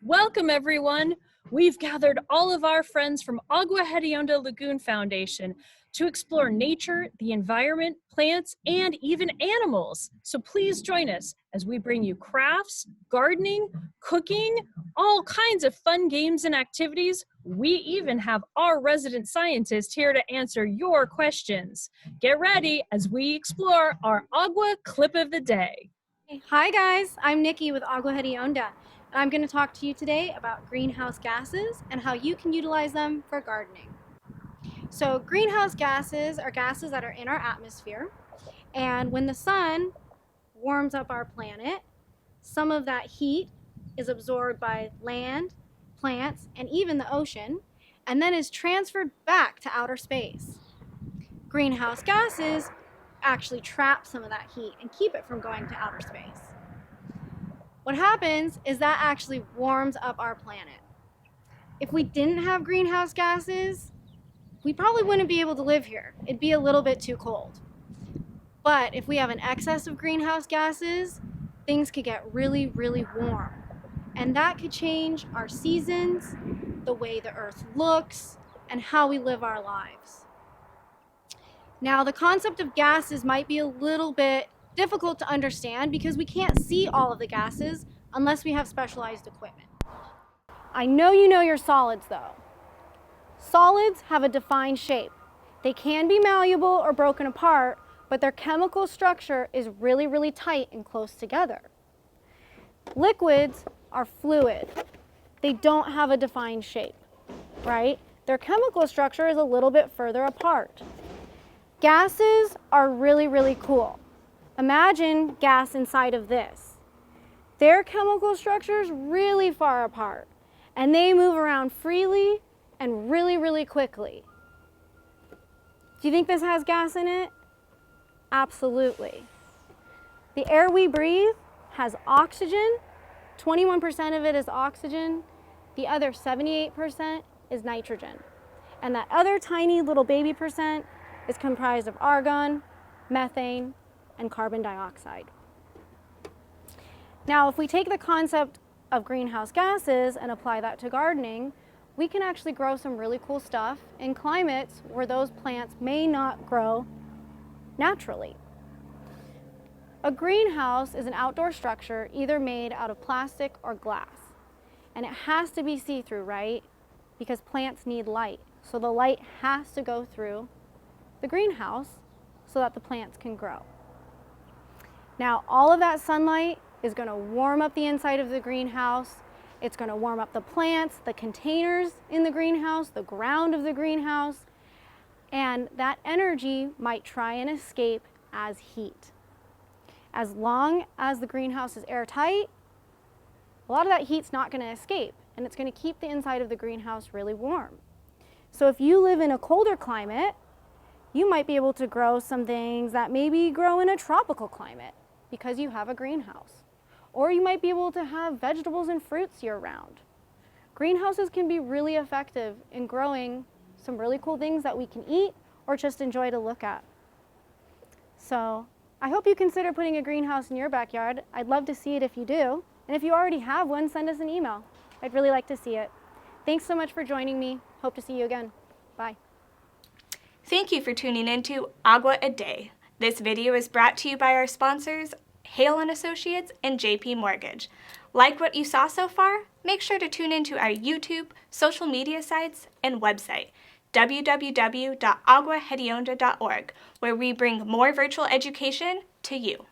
Welcome, everyone. We've gathered all of our friends from Agua A Lagoon Foundation to explore nature, the environment, plants, and even animals. So please join us as we bring you crafts, gardening, cooking, all kinds of fun games and activities. We even have our resident scientist here to answer your questions. Get ready as we explore our Agua clip of the day. Hi guys, I'm Nikki with Agua A, and I'm going to talk to you today about greenhouse gases and how you can utilize them for gardening. So greenhouse gases are gases that are in our atmosphere, and when the sun warms up our planet, some of that heat is absorbed by land, plants, and even the ocean, and then is transferred back to outer space. Greenhouse gases actually trap some of that heat and keep it from going to outer space. What happens is that actually warms up our planet. If we didn't have greenhouse gases, we probably wouldn't be able to live here. It'd be a little bit too cold. But if we have an excess of greenhouse gases, things could get really, really warm. And that could change our seasons, the way the earth looks, and how we live our lives. Now, the concept of gases might be a little bit difficult to understand because we can't see all of the gases unless we have specialized equipment. I know you know your solids though. Solids have a defined shape. They can be malleable or broken apart, but their chemical structure is really, really tight and close together. Liquids are fluid. They don't have a defined shape, right? Their chemical structure is a little bit further apart. Gases are really, really cool. Imagine gas inside of this. Their chemical structure is really far apart, and they move around freely and really, really quickly. Do you think this has gas in it? Absolutely. The air we breathe has oxygen. 21% of it is oxygen. The other 78% is nitrogen. And that other tiny little baby percent is comprised of argon, methane, and carbon dioxide. Now, if we take the concept of greenhouse gases and apply that to gardening, we can actually grow some really cool stuff in climates where those plants may not grow naturally. A greenhouse is an outdoor structure either made out of plastic or glass. And it has to be see-through, right? Because plants need light. So the light has to go through the greenhouse so that the plants can grow. Now, all of that sunlight is going to warm up the inside of the greenhouse. It's going to warm up the plants, the containers in the greenhouse, the ground of the greenhouse, and that energy might try and escape as heat. As long as the greenhouse is airtight, a lot of that heat's not going to escape, and it's going to keep the inside of the greenhouse really warm. So if you live in a colder climate, you might be able to grow some things that maybe grow in a tropical climate because you have a greenhouse. Or you might be able to have vegetables and fruits year-round. Greenhouses can be really effective in growing some really cool things that we can eat or just enjoy to look at. So I hope you consider putting a greenhouse in your backyard. I'd love to see it if you do. And if you already have one, send us an email. I'd really like to see it. Thanks so much for joining me. Hope to see you again. Bye. Thank you for tuning in to Agua A. This video is brought to you by our sponsors, Hale & Associates and JP Mortgage. Like what you saw so far? Make sure to tune into our YouTube, social media sites, and website, www.aguahedionda.org, where we bring more virtual education to you.